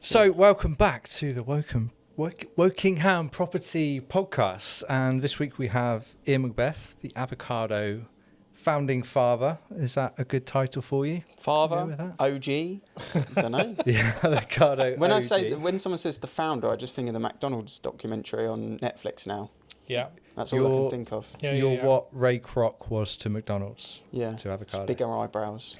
So, welcome back to the Wokingham Property Podcast. And this week we have Ian Macbeth, the Avocado founding father. Is that a good title for you? Father, OG, I don't know. The Avocado When OG. when someone says the founder, I just think of the McDonald's documentary on Netflix now. Yeah. That's all I can think of. You're what Ray Kroc was to McDonald's. Yeah. To Avocado. Bigger eyebrows.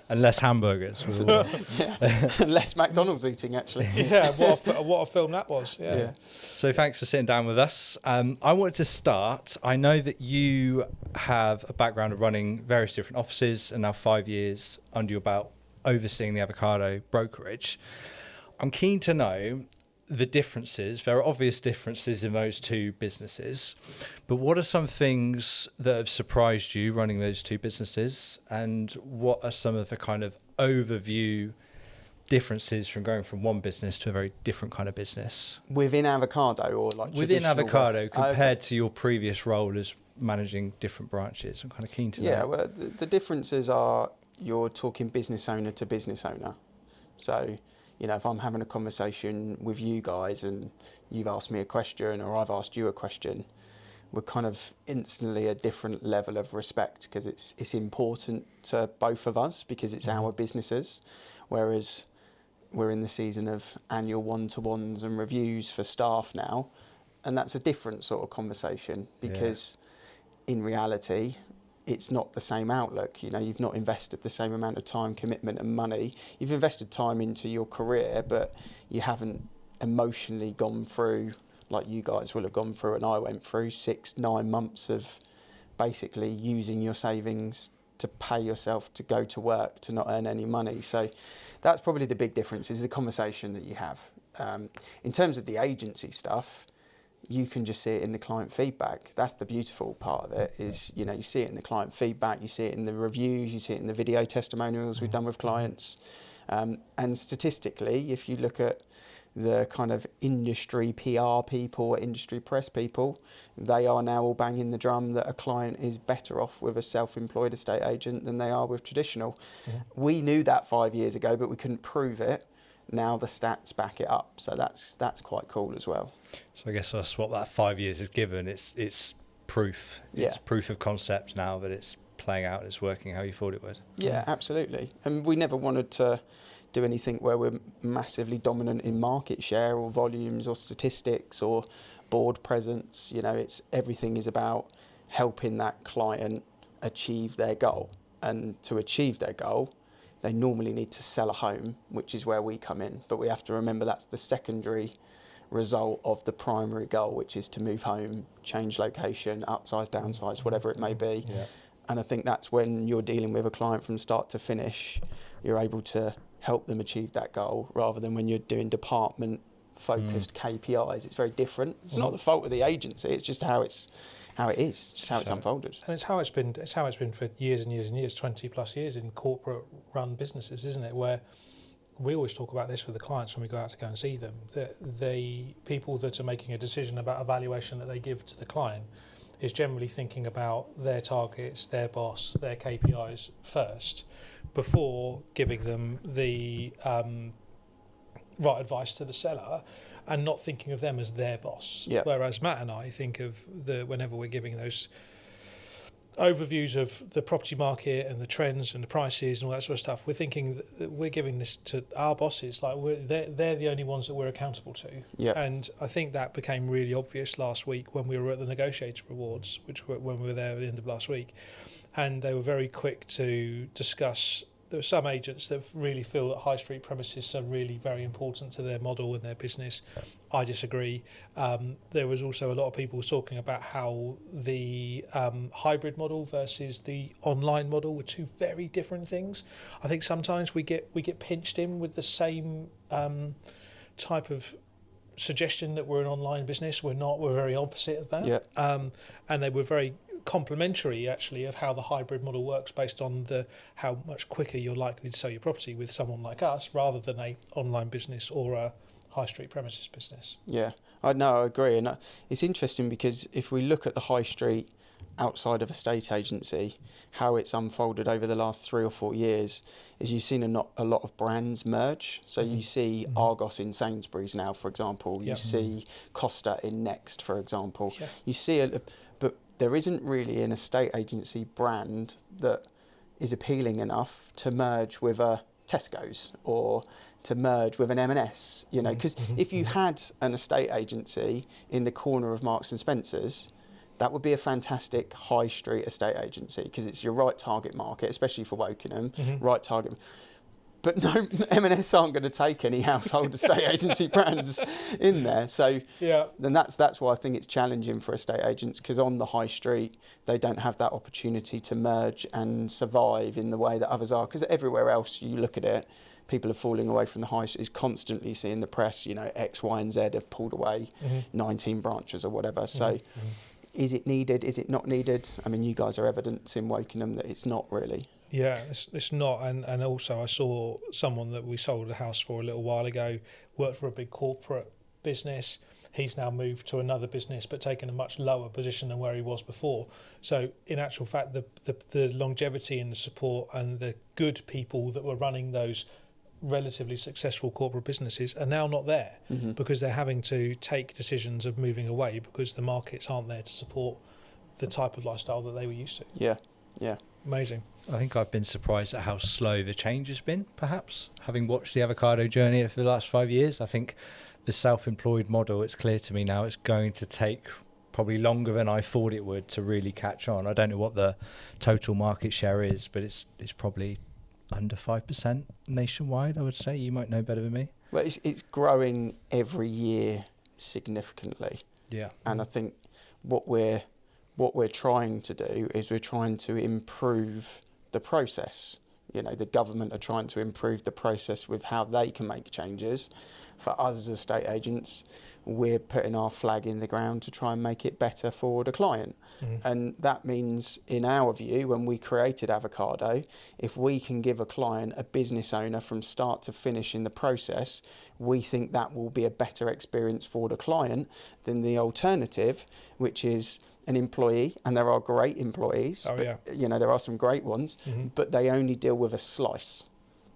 And less hamburgers. Yeah. Less McDonald's eating, actually. Yeah, what a film that was. Yeah. So thanks for sitting down with us. I wanted to start. I know that you have a background of running various different offices and now 5 years under your belt overseeing the Avocado brokerage. I'm keen to know the differences. There are obvious differences in those two businesses, but what are some things that have surprised you running those two businesses, and what are some of the kind of overview differences from going from one business to a very different kind of business? Within Avocado or like within Avocado compared okay. to your previous role as managing different branches? I'm kind of keen to know. Yeah, well, the differences are you're talking business owner to business owner. So, you know, if I'm having a conversation with you guys and you've asked me a question or I've asked you a question, we're kind of instantly a different level of respect because it's important to both of us because it's our businesses, whereas we're in the season of annual one-to-ones and reviews for staff now, and that's a different sort of conversation because in reality, it's not the same outlook. You know, you've not invested the same amount of time, commitment and money. You've invested time into your career, but you haven't emotionally gone through, like you guys will have gone through and I went through, 6-9 months of basically using your savings to pay yourself to go to work, to not earn any money. So that's probably the big difference, is the conversation that you have. In terms of the agency stuff, you can just see it in the client feedback. That's the beautiful part of it, is, you know, you see it in the client feedback, you see it in the reviews, you see it in the video testimonials we've done with clients. And statistically, if you look at the kind of industry PR people, industry press people, they are now all banging the drum that a client is better off with a self-employed estate agent than they are with traditional. We knew that 5 years ago, but we couldn't prove it. Now the stats back it up, so that's quite cool as well. So I guess that's what that 5 years has given. It's proof. It's proof of concept now that it's playing out and it's working how you thought it would. Yeah, absolutely. And we never wanted to do anything where we're massively dominant in market share or volumes or statistics or board presence. You know, everything is about helping that client achieve their goal. And to achieve their goal, they normally need to sell a home, which is where we come in. But we have to remember that's the secondary result of the primary goal, which is to move home, change location, upsize, downsize, whatever it may be. Yeah. And I think that's when you're dealing with a client from start to finish, you're able to help them achieve that goal rather than when you're doing department focused KPIs. It's very different. It's not the fault of the agency, it's just how it is, just how it's unfolded. And it's how it's been for years and years and years, 20 plus years in corporate run businesses, isn't it? Where we always talk about this with the clients when we go out to go and see them, that the people that are making a decision about a valuation that they give to the client is generally thinking about their targets, their boss, their KPIs first, before giving them the right advice to the seller, and not thinking of them as their boss. Yep. Whereas Matt and I think of whenever we're giving those overviews of the property market and the trends and the prices and all that sort of stuff, we're thinking that we're giving this to our bosses, like they're the only ones that we're accountable to. Yep. And I think that became really obvious last week when we were at the Negotiator Awards, when we were there at the end of last week, and they were very quick to discuss. There are some agents that really feel that high street premises are really very important to their model and their business. I disagree. There was also a lot of people talking about how the hybrid model versus the online model were two very different things. I think sometimes we get pinched in with the same type of suggestion that we're an online business. We're not. We're very opposite of that. Yeah. And they were very complementary actually of how the hybrid model works based on how much quicker you're likely to sell your property with someone like us rather than a online business or a high street premises business. Yeah, I agree. And it's interesting because if we look at the high street outside of a estate agency, how it's unfolded over the last 3 or 4 years is you've seen a lot of brands merge. So you see Argos in Sainsbury's now, for example. You see Costa in Next, for example. Yeah. You see, but there isn't really an estate agency brand that is appealing enough to merge with a Tesco's or to merge with an M&S, you know, because if you had an estate agency in the corner of Marks and Spencer's, that would be a fantastic high street estate agency because it's your right target market, especially for Wokingham, right target. But no, M&S aren't going to take any household estate agency brands in there. So then that's why I think it's challenging for estate agents, because on the high street, they don't have that opportunity to merge and survive in the way that others are. Because everywhere else you look at it, people are falling away from the high street, is constantly seeing the press, you know, X, Y and Z have pulled away 19 branches or whatever. So is it needed? Is it not needed? I mean, you guys are evidence in Wokingham that it's not really. Yeah, it's not. And also I saw someone that we sold a house for a little while ago, worked for a big corporate business. He's now moved to another business, but taken a much lower position than where he was before. So in actual fact, the longevity and the support and the good people that were running those relatively successful corporate businesses are now not there because they're having to take decisions of moving away because the markets aren't there to support the type of lifestyle that they were used to. Yeah. Amazing. I think I've been surprised at how slow the change has been, perhaps. Having watched the Avocado journey for the last 5 years, I think the self-employed model, it's clear to me now, it's going to take probably longer than I thought it would to really catch on. I don't know what the total market share is, but it's probably under 5% nationwide, I would say. You might know better than me. Well, it's growing every year significantly. Yeah. And I think what we're trying to do is we're trying to improve the process. You know, the government are trying to improve the process with how they can make changes. For us as estate agents, we're putting our flag in the ground to try and make it better for the client. And that means, in our view, when we created Avocado, if we can give a client, a business owner, from start to finish in the process, we think that will be a better experience for the client than the alternative, which is an employee, and there are great employees, you know, there are some great ones, but they only deal with a slice.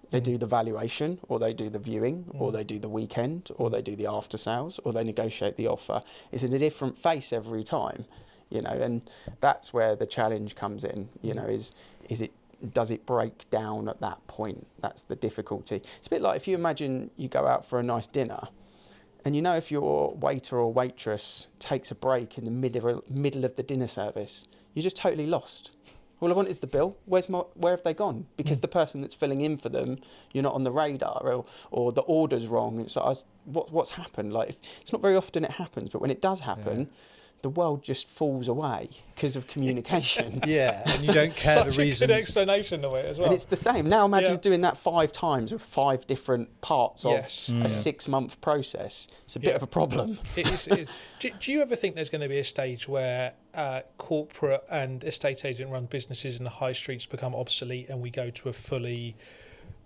They do the valuation, or they do the viewing, or they do the weekend, or they do the after sales, or they negotiate the offer. It's in a different face every time, you know, and that's where the challenge comes in, you know, does it break down at that point? That's the difficulty. It's a bit like if you imagine you go out for a nice dinner, and you know, if your waiter or waitress takes a break in the middle of the dinner service, you're just totally lost. All I want is the bill. Where have they gone? Because the person that's filling in for them, you're not on the radar, or the order's wrong. It's like, what's happened? Like, it's not very often it happens, but when it does happen, the world just falls away because of communication. And you don't care Such the reasons. a good explanation of it as well. And it's the same. Now imagine doing that 5 times with 5 different parts of a 6-month process. It's a bit of a problem. It is. Do you ever think there's going to be a stage where corporate and estate agent run businesses in the high streets become obsolete and we go to a fully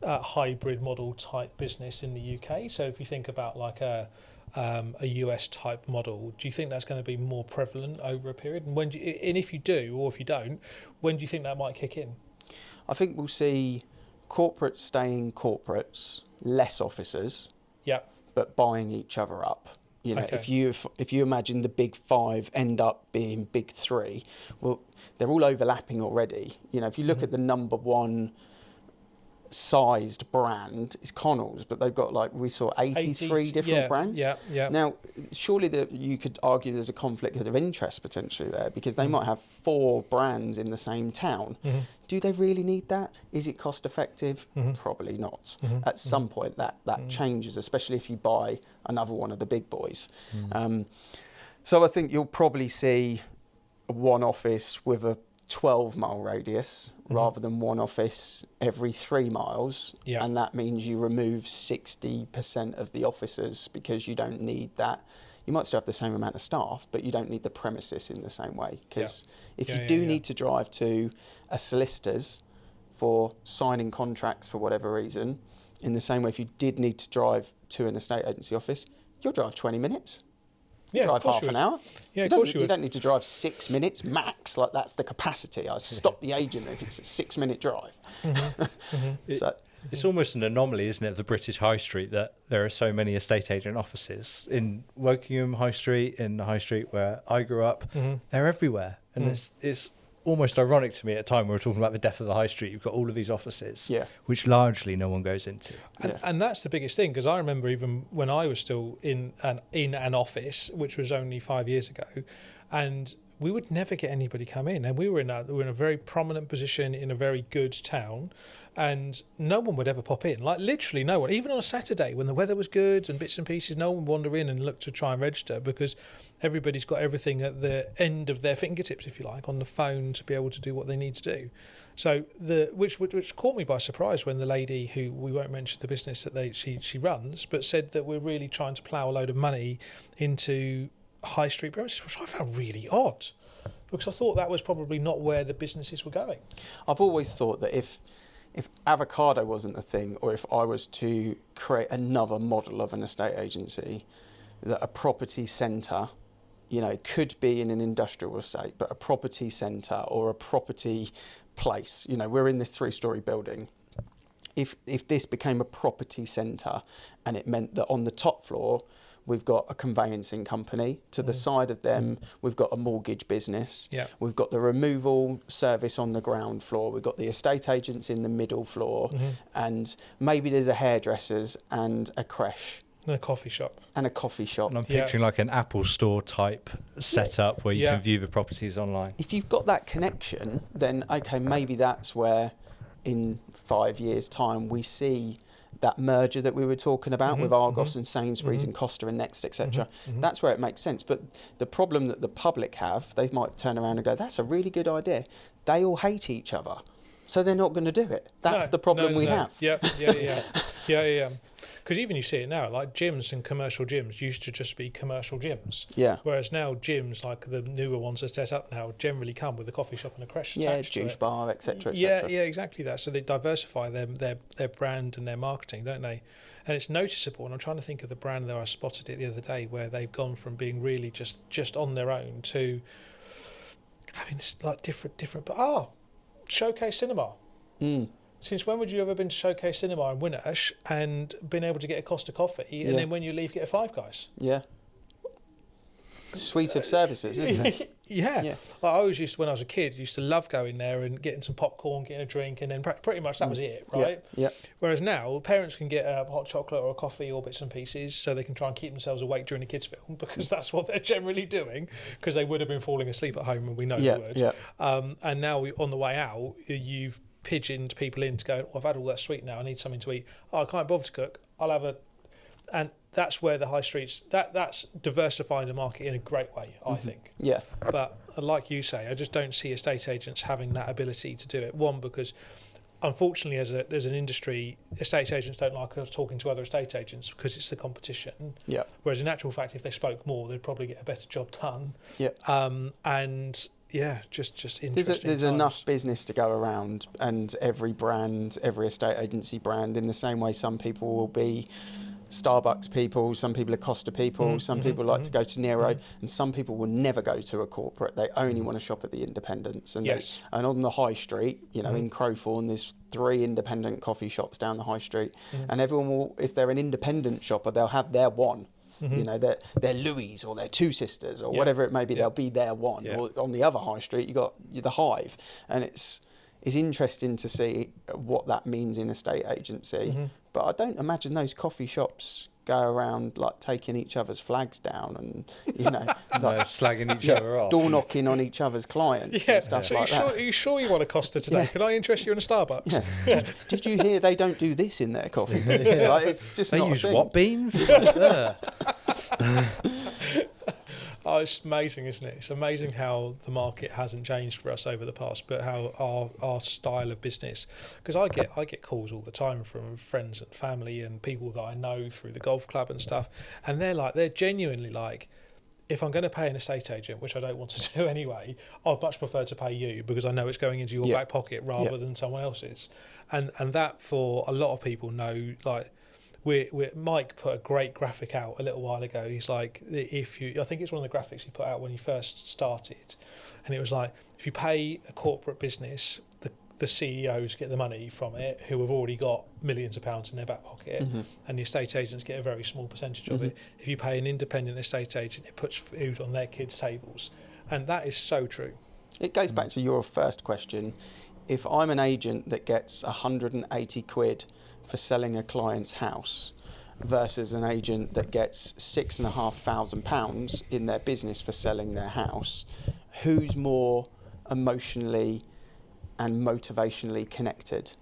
hybrid model type business in the UK? So if you think about like a US type model, do you think that's going to be more prevalent over a period? And if you do, or if you don't, when do you think that might kick in? I think we'll see corporates staying corporates, less officers, but buying each other up. You know, if you imagine the big 5 end up being big 3, well, they're all overlapping already. You know, if you look at the number 1 sized brand is Connell's, but they've got, like, we saw 83 different brands. Now, surely you could argue there's a conflict of interest potentially there, because they might have 4 brands in the same town. Do they really need that? Is it cost effective? Probably not. At some point that changes, especially if you buy another one of the big boys. So I think you'll probably see one office with a 12-mile radius rather than one office every 3 miles, and that means you remove 60% of the officers because you don't need that. You might still have the same amount of staff, but you don't need the premises in the same way, because if you do need to drive to a solicitor's for signing contracts for whatever reason, in the same way if you did need to drive to an estate agency office, you'll drive 20 minutes. Yeah, drive of course half you an would. hour. Yeah, It of course doesn't- you you would. don't need to drive 6 minutes max. Like that's the capacity. I stop the agent if it's a 6-minute drive. It- So It's almost an anomaly, isn't it, of the British High Street, that there are so many estate agent offices in Wokingham High Street, in the High Street where I grew up. They're everywhere, and it's almost ironic to me at a time when we're talking about the death of the High Street. You've got all of these offices, which largely no one goes into. And that's the biggest thing, because I remember even when I was still in an office, which was only 5 years ago, and we would never get anybody come in, and we were in a very prominent position in a very good town, and no one would ever pop in, like literally no one. Even on a Saturday when the weather was good and bits and pieces, no one would wander in and look to try and register, because everybody's got everything at the end of their fingertips, if you like, on the phone to be able to do what they need to do. So which caught me by surprise when the lady, who we won't mention the business that she runs, but said that we're really trying to plough a load of money into high street premises, which I found really odd, because I thought that was probably not where the businesses were going. I've always thought that if avocado wasn't a thing, or if I was to create another model of an estate agency, that a property centre, it could be in an industrial estate, but a property centre or a property place, we're in this 3-storey building. If this became a property centre, and it meant that on the top floor we've got a conveyancing company, to the side of them we've got a mortgage business, we've got the removal service on the ground floor, we've got the estate agents in the middle floor, and maybe there's a hairdresser's and a creche. And a coffee shop. And a coffee shop. And I'm picturing like an Apple Store type setup where you can view the properties online. If you've got that connection, then okay, maybe that's where in 5 years' time we see that merger that we were talking about with Argos and Sainsbury's and Costa and Next, etc. That's where it makes sense. But the problem that the public have, they might turn around and go, that's a really good idea. They all hate each other, so they're not going to do it. That's the problem we have. Yeah. Because even you see it now, like gyms and commercial gyms used to just be commercial gyms. Yeah. Whereas now gyms, like the newer ones that set up now, generally come with a coffee shop and a creche attached to juice it. bar, etc. Yeah, exactly that. So they diversify their brand and their marketing, don't they? And it's noticeable. And I'm trying to think of the brand there. I spotted it the other day, where they've gone from being really just on their own to having like different. But Showcase Cinema. Since when would you ever been to Showcase Cinema in Winnersh and been able to get a Costa coffee, and then when you leave get a Five Guys? Yeah. Suite of services, isn't it? Yeah. I always used to, when I was a kid, used to love going there and getting some popcorn, getting a drink, and then pretty much that was it, right? Yeah. Whereas now, parents can get a hot chocolate or a coffee or bits and pieces, so they can try and keep themselves awake during a kids' film, because that's what they're generally doing, because they would have been falling asleep at home, and we know they would. Yeah. And now on the way out, you've pigeoned people in to go, I've had all that sweet now, I need something to eat. I can't bother to cook, I'll have and that's where the high streets, that's diversifying the market in a great way, I think. Yeah. But like you say, I just don't see estate agents having that ability to do it. One, because unfortunately as an industry, estate agents don't like us talking to other estate agents because it's the competition. Yeah. Whereas in actual fact, if they spoke more, they'd probably get a better job done. Yeah. Just interesting. There's enough business to go around, and every brand, every estate agency brand, in the same way some people will be Starbucks people, some people are Costa people, some people like to go to Nero, and some people will never go to a corporate. They only want to shop at the independents. And and on the high street, in Crowthorne, there's 3 independent coffee shops down the high street, and everyone will, if they're an independent shopper, they'll have their one. They're Louis or they're Two Sisters or whatever it may be. They'll be their one. Or on the other high street, you got the Hive, and it's interesting to see what that means in a estate agency. But I don't imagine those coffee shops go around like taking each other's flags down and like, slagging each other off, door knocking on each other's clients and stuff like that. Are you sure you want a Costa today? Can I interest you in a Starbucks? Yeah. Did you hear they don't do this in their coffee? It's just they not use a thing. what beans? Oh, it's amazing, isn't it? It's amazing how the market hasn't changed for us over the past, but how our style of business. Because I get calls all the time from friends and family and people that I know through the golf club and stuff, and they're genuinely like, if I'm going to pay an estate agent, which I don't want to do anyway, I'd much prefer to pay you because I know it's going into your back pocket rather than someone else's, and that for a lot of people know like. Mike put a great graphic out a little while ago. He's like, I think it's one of the graphics he put out when he first started, and it was like, if you pay a corporate business, the CEOs get the money from it, who have already got millions of pounds in their back pocket, and the estate agents get a very small percentage of it. If you pay an independent estate agent, it puts food on their kids' tables, and that is so true. It goes back to your first question. If I'm an agent that gets 180 quid for selling a client's house versus an agent that gets £6,500 in their business for selling their house, who's more emotionally and motivationally connected?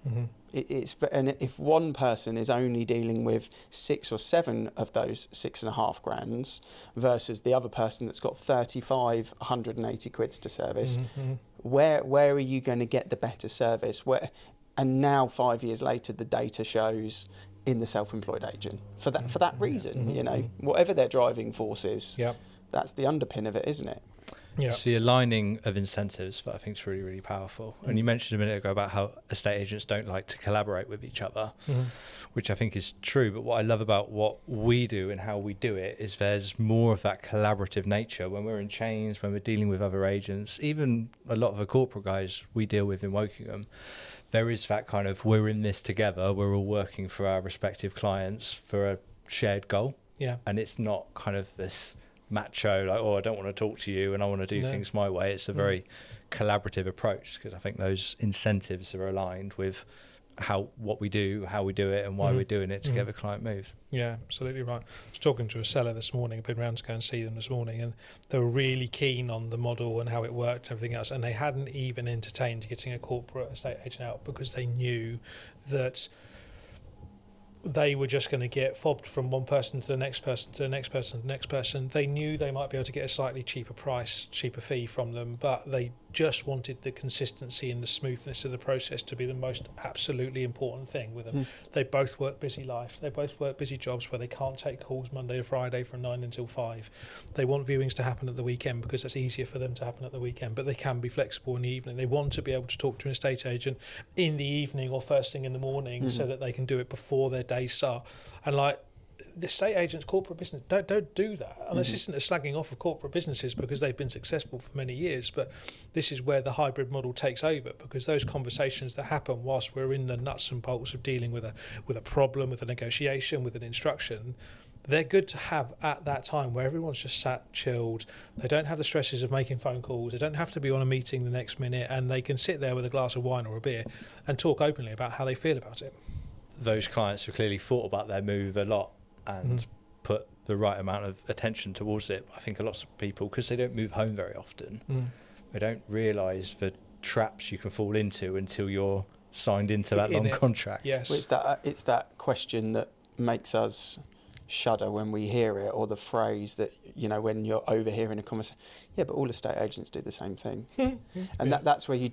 And if one person is only dealing with 6 or 7 of those 6.5 grand versus the other person that's got 180 quids to service, where are you going to get the better service? And now 5 years later, the data shows in the self-employed agent for that reason. You know, whatever their driving force is, that's the underpin of it, isn't it? Yeah. It's the aligning of incentives that I think is really, really powerful. And you mentioned a minute ago about how estate agents don't like to collaborate with each other, which I think is true. But what I love about what we do and how we do it is there's more of that collaborative nature when we're in chains, when we're dealing with other agents, even a lot of the corporate guys we deal with in Wokingham. There is that kind of, we're in this together, we're all working for our respective clients for a shared goal. Yeah. And it's not kind of this macho, like, oh, I don't want to talk to you and I want to do things my way. It's a very collaborative approach, because I think those incentives are aligned with what we do, how we do it, and why we're doing it to get the client moved. Yeah, absolutely right. I was talking to a seller this morning. I've been around to go and see them this morning, and they were really keen on the model and how it worked and everything else, and they hadn't even entertained getting a corporate estate agent out because they knew that they were just going to get fobbed from one person to the next person to the next person to the next person. They knew they might be able to get a slightly cheaper price, cheaper fee from them, but they just wanted the consistency and the smoothness of the process to be the most absolutely important thing with them. They both work busy life. They both work busy jobs where they can't take calls Monday to Friday from 9 until 5. They want viewings to happen at the weekend because it's easier for them to happen at the weekend, but they can be flexible in the evening. They want to be able to talk to an estate agent in the evening or first thing in the morning so that they can do it before their day start. And like, the estate agents, corporate business, don't do that. And this isn't a slagging off of corporate businesses because they've been successful for many years, but this is where the hybrid model takes over, because those conversations that happen whilst we're in the nuts and bolts of dealing with a problem, with a negotiation, with an instruction, they're good to have at that time where everyone's just sat chilled. They don't have the stresses of making phone calls. They don't have to be on a meeting the next minute, and they can sit there with a glass of wine or a beer and talk openly about how they feel about it. Those clients have clearly thought about their move a lot and put the right amount of attention towards it. I think a lot of people, because they don't move home very often, they don't realise the traps you can fall into until you're signed into that long contract. Yes. Well, it's that question that makes us shudder when we hear it, or the phrase that, you know, when you're overhearing a conversation, but all estate agents do the same thing. And that's where you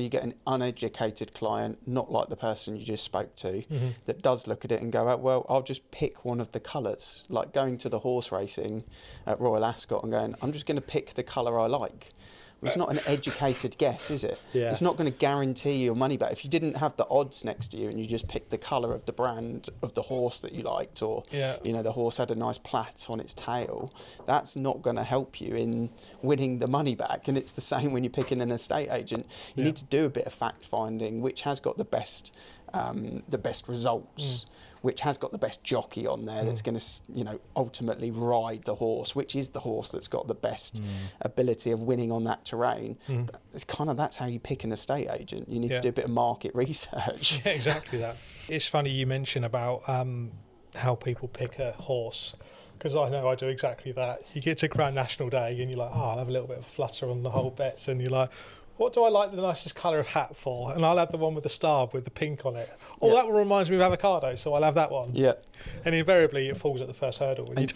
get an uneducated client, not like the person you just spoke to, that does look at it and go, oh, well, I'll just pick one of the colours, like going to the horse racing at Royal Ascot and going, I'm just going to pick the colour I like. Well, it's not an educated guess, is it? Yeah. It's not going to guarantee your money back. If you didn't have the odds next to you and you just picked the colour of the brand of the horse that you liked, or you know, the horse had a nice plait on its tail, that's not going to help you in winning the money back. And it's the same when you're picking an estate agent. You need to do a bit of fact finding, which has got the best results, which has got the best jockey on there that's going to, you know, ultimately ride the horse, which is the horse that's got the best ability of winning on that terrain. It's that's how you pick an estate agent. You need to do a bit of market research. Yeah, exactly that. It's funny you mention about how people pick a horse, because I know I do exactly that. You get to Grand National Day and you're like, oh, I'll have a little bit of a flutter on the whole bets, and you're like, what do I like the nicest colour of hat for? And I'll have the one with the star with the pink on it. Oh, that one reminds me of avocado, so I'll have that one. Yeah. And invariably it falls at the first hurdle and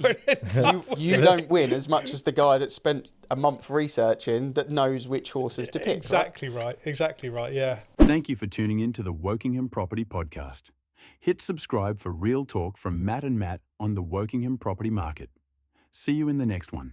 you don't win as much as the guy that spent a month researching that knows which horses to pick. Exactly right, yeah. Thank you for tuning in to the Wokingham Property Podcast. Hit subscribe for real talk from Matt and Matt on the Wokingham property market. See you in the next one.